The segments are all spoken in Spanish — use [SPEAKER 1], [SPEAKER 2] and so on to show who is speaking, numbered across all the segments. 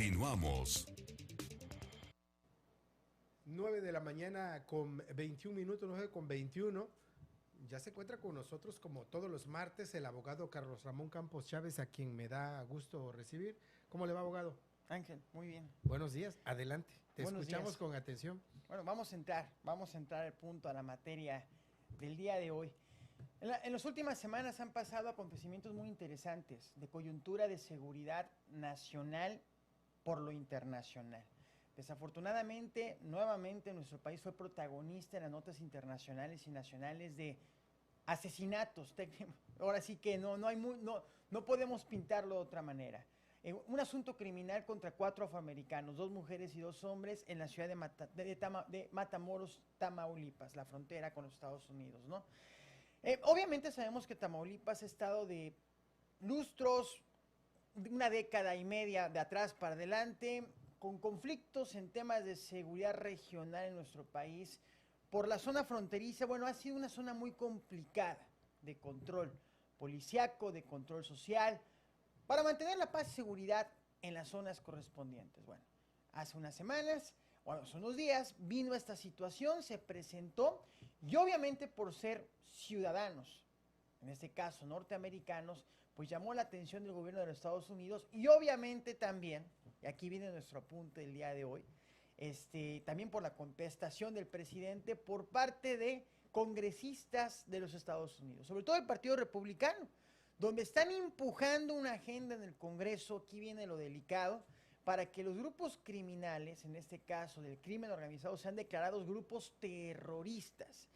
[SPEAKER 1] Continuamos.
[SPEAKER 2] 9 de la mañana con 21 minutos, 9 con 21. Ya se encuentra con nosotros como todos los martes el abogado Carlos Ramón Campos Chávez, a quien me da gusto recibir. ¿Cómo le va, abogado?
[SPEAKER 3] Ángel, muy bien.
[SPEAKER 2] Buenos días, adelante. Te
[SPEAKER 3] Buenos
[SPEAKER 2] escuchamos
[SPEAKER 3] días.
[SPEAKER 2] con atención.
[SPEAKER 3] Bueno, vamos a entrar al punto, a la materia del día de hoy. En las últimas semanas han pasado acontecimientos muy interesantes de coyuntura de seguridad nacional por lo internacional. Desafortunadamente, nuevamente nuestro país fue protagonista en las notas internacionales y nacionales de asesinatos. Ahora sí que no podemos pintarlo de otra manera. Un asunto criminal contra 4 afroamericanos, 2 mujeres y 2 hombres en la ciudad de Matamoros, Tamaulipas, la frontera con los Estados Unidos, ¿no? Obviamente sabemos que Tamaulipas ha estado de lustros, una década y media de atrás para adelante, con conflictos en temas de seguridad regional en nuestro país. Por la zona fronteriza, bueno, ha sido una zona muy complicada de control policiaco, de control social, para mantener la paz y seguridad en las zonas correspondientes. Bueno, hace unas semanas, bueno, hace unos días, vino esta situación, se presentó, y obviamente por ser ciudadanos, en este caso norteamericanos, pues llamó la atención del gobierno de los Estados Unidos, y obviamente también, y aquí viene nuestro apunte del día de hoy, también por la contestación del presidente por parte de congresistas de los Estados Unidos, sobre todo el Partido Republicano, donde están empujando una agenda en el Congreso, aquí viene lo delicado, para que los grupos criminales, en este caso del crimen organizado, sean declarados grupos terroristas,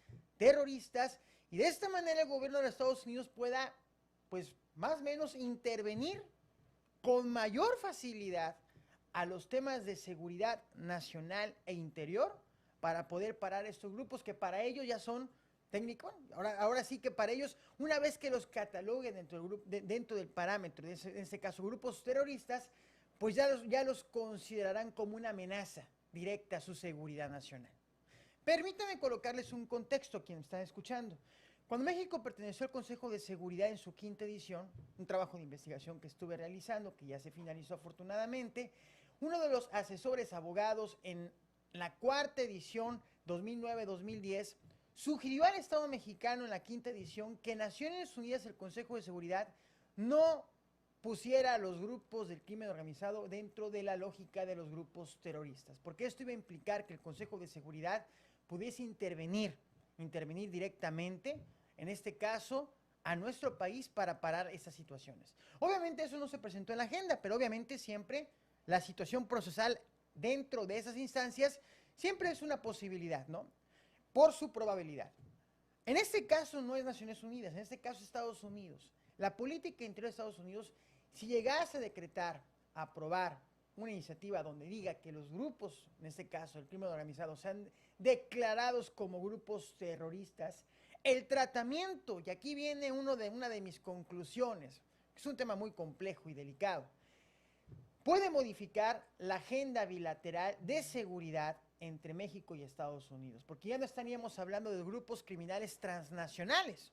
[SPEAKER 3] y de esta manera el gobierno de los Estados Unidos pueda, pues, más o menos intervenir con mayor facilidad a los temas de seguridad nacional e interior para poder parar estos grupos que para ellos ya son técnicos. Ahora sí que para ellos, una vez que los cataloguen dentro del parámetro, en este caso grupos terroristas, pues ya los considerarán como una amenaza directa a su seguridad nacional. Permítanme colocarles un contexto a quienes están escuchando. Cuando México perteneció al Consejo de Seguridad en su 5ª edición, un trabajo de investigación que estuve realizando, que ya se finalizó afortunadamente, uno de los asesores abogados en la 4ª edición 2009-2010 sugirió al Estado mexicano en la 5ª edición que Naciones Unidas, el Consejo de Seguridad, no pusiera a los grupos del crimen organizado dentro de la lógica de los grupos terroristas, porque esto iba a implicar que el Consejo de Seguridad pudiese intervenir directamente, en este caso, a nuestro país para parar estas situaciones. Obviamente eso no se presentó en la agenda, pero obviamente siempre la situación procesal dentro de esas instancias siempre es una posibilidad, ¿no? Por su probabilidad. En este caso no es Naciones Unidas, en este caso Estados Unidos. La política interior de Estados Unidos, si llegase a decretar, a aprobar una iniciativa donde diga que los grupos, en este caso el crimen organizado, sean declarados como grupos terroristas, el tratamiento, y aquí viene una de mis conclusiones, es un tema muy complejo y delicado, puede modificar la agenda bilateral de seguridad entre México y Estados Unidos, porque ya no estaríamos hablando de grupos criminales transnacionales,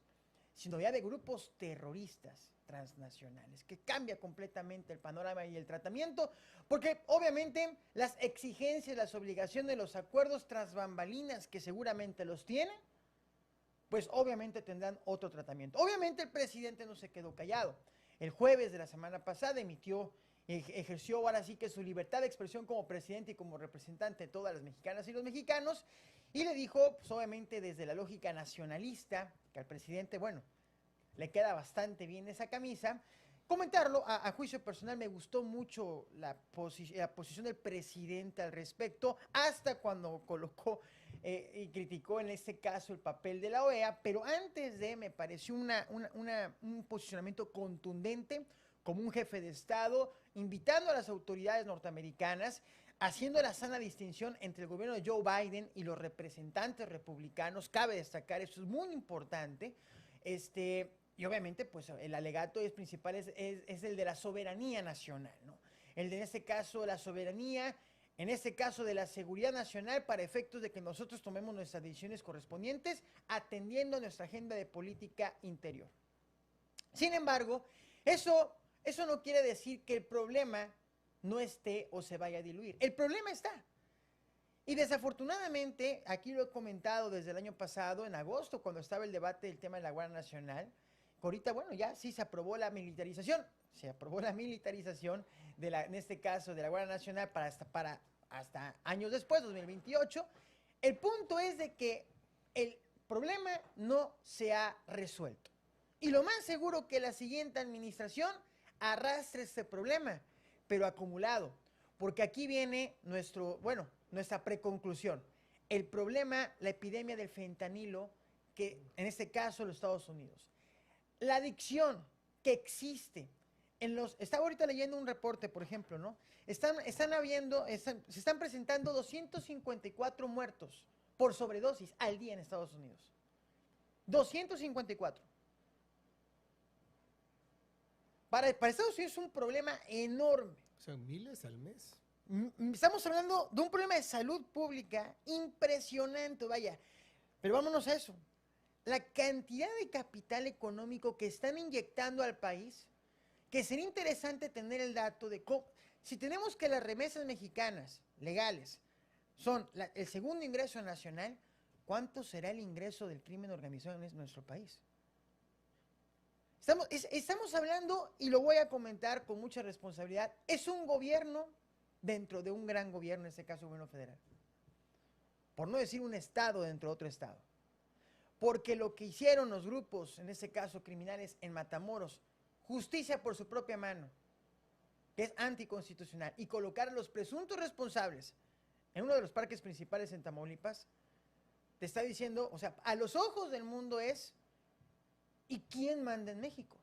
[SPEAKER 3] sino ya de grupos terroristas transnacionales, que cambia completamente el panorama y el tratamiento, porque obviamente las exigencias, las obligaciones, los acuerdos tras bambalinas, que seguramente los tienen, pues obviamente tendrán otro tratamiento. Obviamente el presidente no se quedó callado. El jueves de la semana pasada ejerció ahora sí que su libertad de expresión como presidente y como representante de todas las mexicanas y los mexicanos, y le dijo, pues obviamente desde la lógica nacionalista, que al presidente, bueno, le queda bastante bien esa camisa. Comentarlo, a juicio personal me gustó mucho la posición del presidente al respecto, hasta cuando colocó y criticó en este caso el papel de la OEA, pero antes me pareció un posicionamiento contundente como un jefe de Estado, invitando a las autoridades norteamericanas, haciendo la sana distinción entre el gobierno de Joe Biden y los representantes republicanos. Cabe destacar, esto es muy importante, y obviamente, pues el alegato principal es el de la soberanía nacional, ¿no? El de, en este caso, la soberanía, en este caso de la seguridad nacional, para efectos de que nosotros tomemos nuestras decisiones correspondientes, atendiendo a nuestra agenda de política interior. Sin embargo, eso no quiere decir que el problema no esté o se vaya a diluir. El problema está. Y desafortunadamente, aquí lo he comentado desde el año pasado, en agosto, cuando estaba el debate del tema de la Guardia Nacional, que ahorita, bueno, ya sí se aprobó la militarización. Se aprobó la militarización, en este caso, de la Guardia Nacional hasta años después, 2028. El punto es de que el problema no se ha resuelto. Y lo más seguro que la siguiente administración arrastre este problema, pero acumulado. Porque aquí viene nuestra preconclusión. El problema, la epidemia del fentanilo, que en este caso los Estados Unidos. La adicción que existe estaba ahorita leyendo un reporte, por ejemplo, ¿no? Se están presentando 254 muertos por sobredosis al día en Estados Unidos. 254. Para Estados Unidos es un problema enorme.
[SPEAKER 2] Son miles al mes.
[SPEAKER 3] Estamos hablando de un problema de salud pública impresionante, vaya. Pero vámonos a eso. La cantidad de capital económico que están inyectando al país, que sería interesante tener el dato de cómo, si tenemos que las remesas mexicanas legales son el segundo ingreso nacional, ¿cuánto será el ingreso del crimen organizado en nuestro país? Estamos hablando, y lo voy a comentar con mucha responsabilidad, es un gobierno dentro de un gran gobierno, en este caso el gobierno federal. Por no decir un estado dentro de otro estado. Porque lo que hicieron los grupos, en este caso criminales en Matamoros, justicia por su propia mano, que es anticonstitucional, y colocar a los presuntos responsables en uno de los parques principales en Tamaulipas, te está diciendo, o sea, a los ojos del mundo es, ¿y quién manda en México?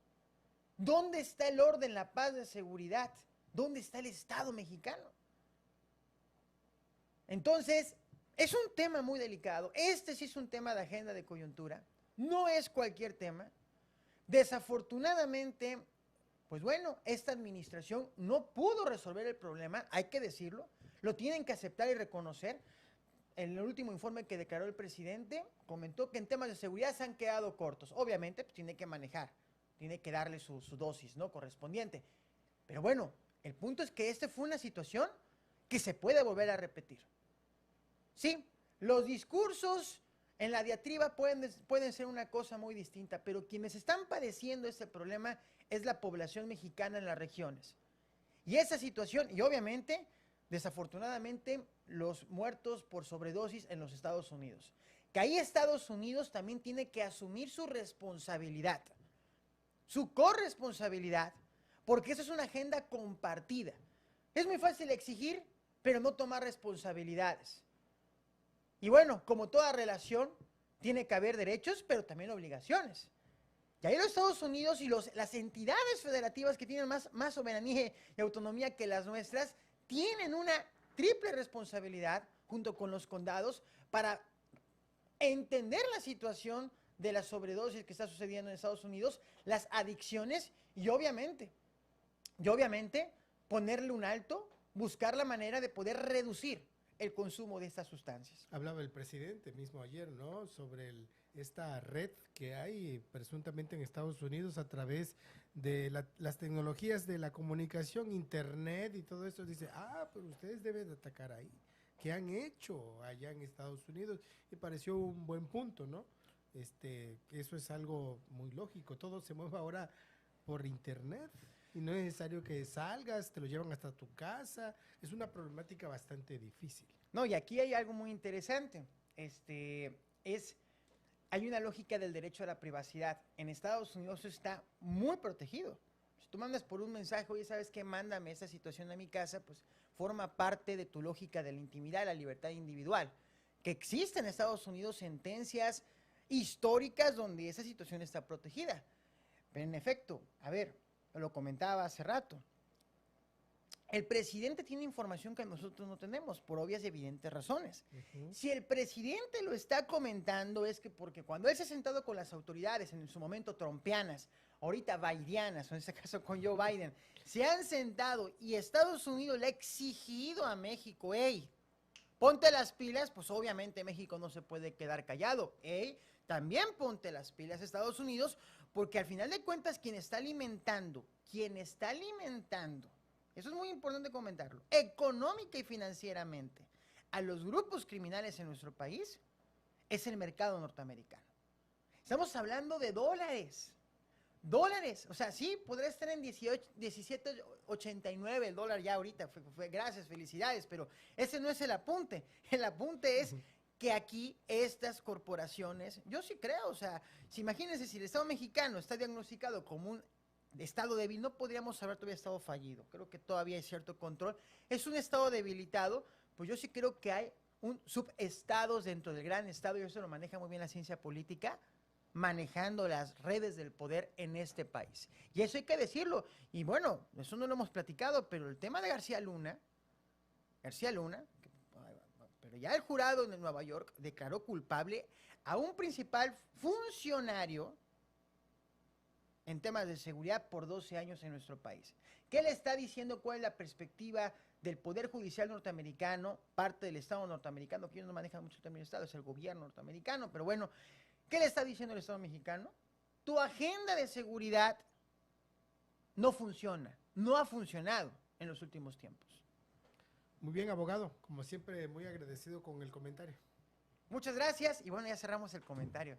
[SPEAKER 3] ¿Dónde está el orden, la paz, la seguridad? ¿Dónde está el Estado mexicano? Entonces, es un tema muy delicado. Este sí es un tema de agenda de coyuntura. No es cualquier tema. Desafortunadamente, pues bueno, esta administración no pudo resolver el problema, hay que decirlo. Lo tienen que aceptar y reconocer. En el último informe que declaró el presidente, comentó que en temas de seguridad se han quedado cortos. Obviamente, pues tiene que manejar, tiene que darle su dosis, ¿no?, correspondiente. Pero bueno, el punto es que esta fue una situación que se puede volver a repetir. Sí, los discursos en la diatriba pueden ser una cosa muy distinta, pero quienes están padeciendo este problema es la población mexicana en las regiones. Y esa situación, y obviamente, desafortunadamente, los muertos por sobredosis en los Estados Unidos. Que ahí Estados Unidos también tiene que asumir su responsabilidad, su corresponsabilidad, porque eso es una agenda compartida. Es muy fácil exigir, pero no tomar responsabilidades. Y bueno, como toda relación, tiene que haber derechos, pero también obligaciones. Y ahí los Estados Unidos y las entidades federativas que tienen más soberanía y autonomía que las nuestras, tienen una triple responsabilidad, junto con los condados, para entender la situación de la sobredosis que está sucediendo en Estados Unidos, las adicciones y obviamente ponerle un alto, buscar la manera de poder reducir el consumo de estas sustancias.
[SPEAKER 2] Hablaba el presidente mismo ayer, ¿no?, sobre esta red que hay presuntamente en Estados Unidos a través de las tecnologías de la comunicación, internet y todo eso. Dice, pues ustedes deben de atacar ahí. ¿Qué han hecho allá en Estados Unidos? Y pareció un buen punto, ¿no? Eso es algo muy lógico. Todo se mueve ahora por internet. Y no es necesario que salgas, te lo llevan hasta tu casa. Es una problemática bastante difícil.
[SPEAKER 3] No, y aquí hay algo muy interesante. Hay una lógica del derecho a la privacidad. En Estados Unidos está muy protegido. Si tú mandas por un mensaje, oye, ¿sabes qué? Mándame esta situación a mi casa, pues forma parte de tu lógica de la intimidad, la libertad individual. Que existen en Estados Unidos sentencias históricas donde esa situación está protegida. Pero en efecto, a ver, lo comentaba hace rato, el presidente tiene información que nosotros no tenemos, por obvias y evidentes razones. Si el presidente lo está comentando, es que porque cuando él se ha sentado con las autoridades, en su momento trompianas, ahorita bidenianas, o en este caso con Joe Biden, se han sentado y Estados Unidos le ha exigido a México, hey, ponte las pilas, pues obviamente México no se puede quedar callado. Hey, también ponte las pilas Estados Unidos, porque al final de cuentas quien está alimentando eso es muy importante comentarlo, económica y financieramente, a los grupos criminales en nuestro país, es el mercado norteamericano. Estamos hablando de dólares. Dólares, o sea, sí, podría estar en 17.89 el dólar ya ahorita, gracias, felicidades, pero ese no es el apunte. El apunte es que aquí estas corporaciones, yo sí creo, o sea, si imagínense, si el Estado mexicano está diagnosticado como un estado débil, no podríamos haber todavía estado fallido. Creo que todavía hay cierto control. Es un estado debilitado, pues yo sí creo que hay un subestados dentro del gran estado, y eso lo maneja muy bien la ciencia política, manejando las redes del poder en este país. Y eso hay que decirlo. Y bueno, eso no lo hemos platicado, pero el tema de García Luna, pero ya el jurado en Nueva York declaró culpable a un principal funcionario en temas de seguridad por 12 años en nuestro país. ¿Qué le está diciendo? ¿Cuál es la perspectiva del Poder Judicial norteamericano, parte del Estado norteamericano, que ellos no manejan mucho también el Estado, es el gobierno norteamericano, pero bueno, ¿qué le está diciendo el Estado mexicano? Tu agenda de seguridad no funciona, no ha funcionado en los últimos tiempos.
[SPEAKER 2] Muy bien, abogado, como siempre, muy agradecido con el comentario.
[SPEAKER 3] Muchas gracias, y bueno, ya cerramos el comentario.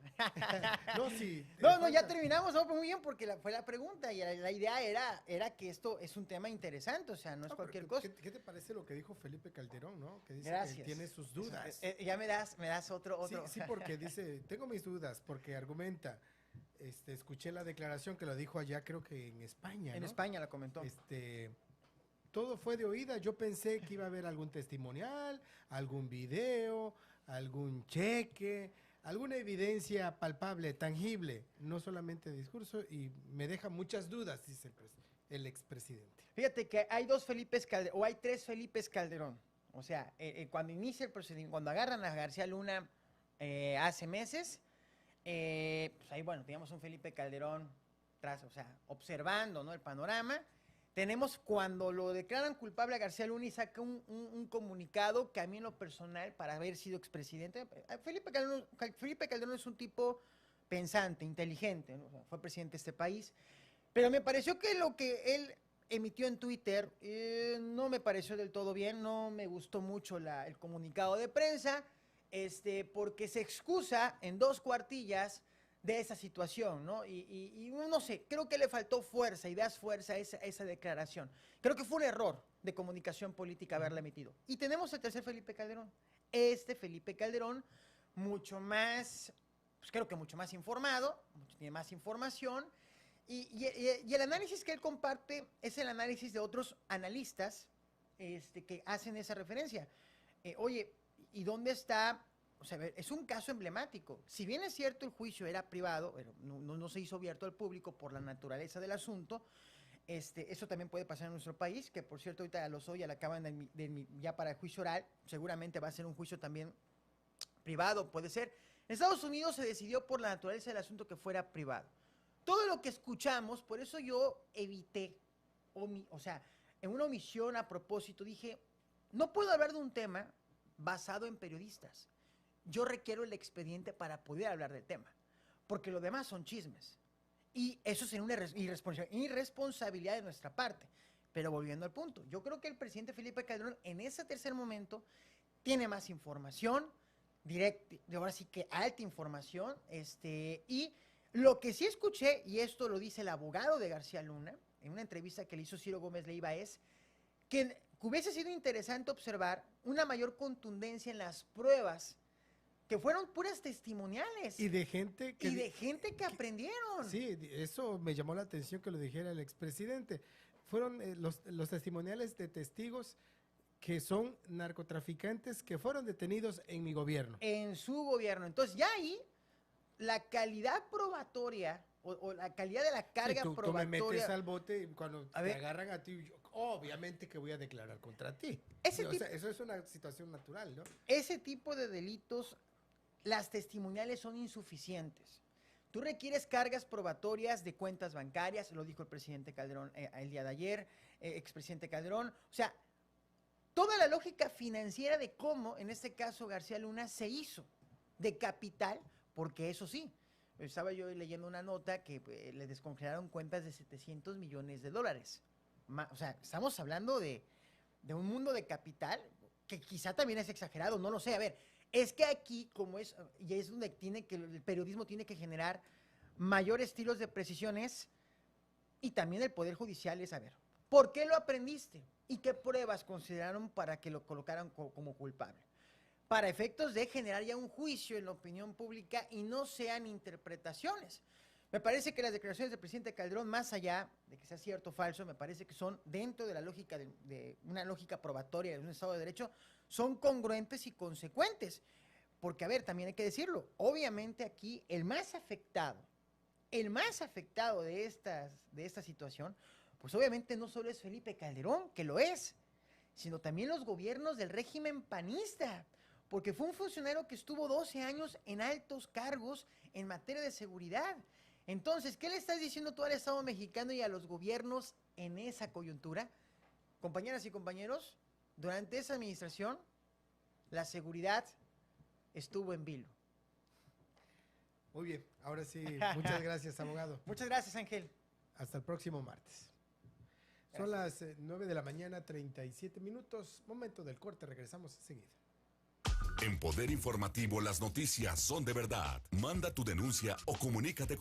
[SPEAKER 2] No, sí.
[SPEAKER 3] No, ya terminamos, muy bien, porque fue la pregunta, y la idea era que esto es un tema interesante, o sea, no es cualquier cosa.
[SPEAKER 2] ¿Qué te parece lo que dijo Felipe Calderón, no? Que dice
[SPEAKER 3] Gracias.
[SPEAKER 2] que tiene sus dudas.
[SPEAKER 3] Ya me das otro.
[SPEAKER 2] Sí, porque dice, tengo mis dudas, porque argumenta, escuché la declaración que lo dijo allá, creo que en España,
[SPEAKER 3] En
[SPEAKER 2] ¿no?
[SPEAKER 3] España la comentó.
[SPEAKER 2] Todo fue de oída, yo pensé que iba a haber algún testimonial, algún video, algún cheque, alguna evidencia palpable, tangible, no solamente discurso, y me deja muchas dudas, dice el expresidente.
[SPEAKER 3] Fíjate que hay dos Felipes Calderón, o hay tres Felipes Calderón. O sea, cuando inicia el procedimiento, cuando agarran a García Luna hace meses, pues ahí, bueno, teníamos un Felipe Calderón observando, ¿no?, el panorama. Tenemos cuando lo declaran culpable a García Luna y saca un comunicado que a mí en lo personal, para haber sido expresidente, Felipe Calderón es un tipo pensante, inteligente, ¿no? O sea, fue presidente de este país, pero me pareció que lo que él emitió en Twitter no me pareció del todo bien, no me gustó mucho el comunicado de prensa, porque se excusa en 2 cuartillas de esa situación, ¿no? Y no sé, creo que le faltó fuerza, fuerza a esa declaración. Creo que fue un error de comunicación política haberla emitido. Y tenemos el tercer Felipe Calderón. Felipe Calderón, mucho más, pues creo que mucho más informado, tiene más información, y el análisis que él comparte es el análisis de otros analistas que hacen esa referencia. Oye, ¿y dónde está? O sea, es un caso emblemático. Si bien es cierto el juicio era privado, no se hizo abierto al público por la naturaleza del asunto, eso también puede pasar en nuestro país, que por cierto ahorita a Lozoya le acaban ya para el juicio oral, seguramente va a ser un juicio también privado, puede ser. En Estados Unidos se decidió por la naturaleza del asunto que fuera privado. Todo lo que escuchamos, por eso yo evité, en una omisión a propósito, dije, no puedo hablar de un tema basado en periodistas. Yo requiero el expediente para poder hablar del tema, porque lo demás son chismes. Y eso sería una irresponsabilidad de nuestra parte. Pero volviendo al punto, yo creo que el presidente Felipe Calderón en ese tercer momento tiene más información, directa, ahora sí que alta información, y lo que sí escuché, y esto lo dice el abogado de García Luna, en una entrevista que le hizo Ciro Gómez Leiva, es que hubiese sido interesante observar una mayor contundencia en las pruebas, que fueron puras testimoniales.
[SPEAKER 2] Y de gente
[SPEAKER 3] que aprendieron.
[SPEAKER 2] Sí, eso me llamó la atención que lo dijera el expresidente. Fueron los testimoniales de testigos que son narcotraficantes que fueron detenidos en mi gobierno.
[SPEAKER 3] En su gobierno. Entonces ya ahí la calidad probatoria o la calidad de la carga probatoria.
[SPEAKER 2] Tú me metes al bote y cuando te agarran a ti, obviamente que voy a declarar contra ti. Eso es una situación natural, ¿no?
[SPEAKER 3] Ese tipo de delitos, las testimoniales son insuficientes. Tú requieres cargas probatorias de cuentas bancarias, lo dijo el presidente Calderón el día de ayer, expresidente Calderón. O sea, toda la lógica financiera de cómo, en este caso, García Luna se hizo de capital, porque eso sí, estaba yo leyendo una nota que le descongelaron cuentas de $700 millones. o sea, estamos hablando de un mundo de capital que quizá también es exagerado, no lo sé. A ver, es que aquí, y es donde el periodismo tiene que generar mayores estilos de precisiones, y también el Poder Judicial es, a ver, ¿por qué lo aprendiste? ¿Y qué pruebas consideraron para que lo colocaran como culpable? Para efectos de generar ya un juicio en la opinión pública y no sean interpretaciones. Me parece que las declaraciones del presidente Calderón, más allá de que sea cierto o falso, me parece que son dentro de la lógica de una lógica probatoria de un Estado de Derecho, son congruentes y consecuentes. Porque, a ver, también hay que decirlo, obviamente aquí el más afectado de esta situación, pues obviamente no solo es Felipe Calderón, que lo es, sino también los gobiernos del régimen panista, porque fue un funcionario que estuvo 12 años en altos cargos en materia de seguridad. Entonces, ¿qué le estás diciendo tú al Estado mexicano y a los gobiernos en esa coyuntura? Compañeras y compañeros, durante esa administración, la seguridad estuvo en vilo.
[SPEAKER 2] Muy bien, ahora sí, muchas gracias, abogado.
[SPEAKER 3] Muchas gracias, Ángel.
[SPEAKER 2] Hasta el próximo martes. Son las 9 de la mañana, 37 minutos. Momento del corte, regresamos enseguida.
[SPEAKER 1] En Poder Informativo las noticias son de verdad. Manda tu denuncia o comunícate